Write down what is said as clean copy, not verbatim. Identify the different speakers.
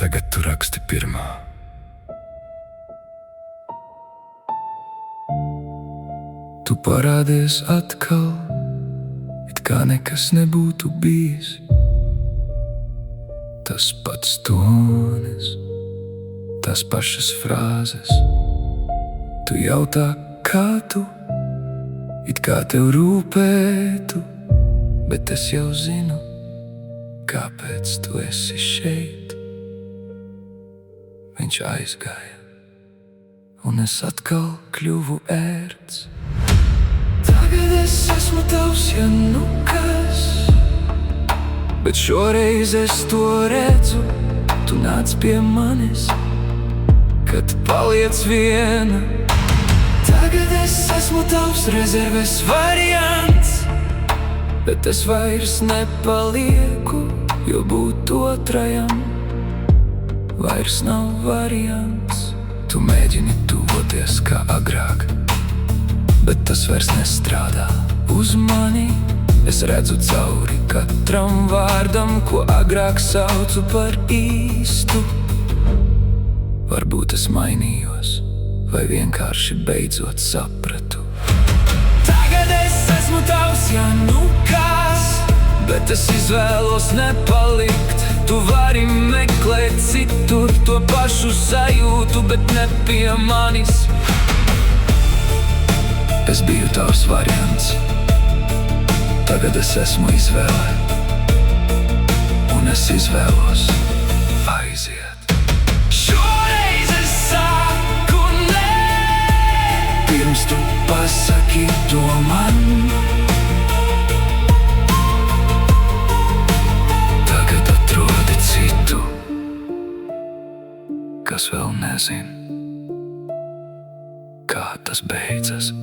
Speaker 1: Tagad tu raksti pirmā. Tu parādies atkal, it kā nekas nebūtu bijis. Tas pats tonis, tas pašas frāzes. Tu jautā, kā tu, it kā tev rūpētu, bet es jau zinu, kāpēc tu esi šeit. Viņš aizgāja, un es atkal kļuvu ērts. Tagad es esmu tavs, ja nu kas, bet šoreiz es to redzu. Tu nāc pie manis, kad paliec viena. Tagad es esmu tavs rezerves variants, bet es vairs nepalieku, jo būt otrajam vairs nav variants. Tu mēģini tuvoties kā agrāk, bet tas vairs nestrādā uz mani. Es redzu cauri katram vārdam, ko agrāk saucu par īstu. Varbūt es mainījos, vai vienkārši beidzot sapratu. Tagad es esmu tavs, ja nu kas, bet es izvēlos nepalikt. Tu vari meklēt citur to pašu sajūtu, bet ne pie manis. Es biju tavs variants, tagad es esmu izvēlē, un es izvēlos aiziet. Šoreiz es saku nē, pirms tu pasaki to man. Tagad atrodi citu, kas vēl nezin, kā tas beidzas.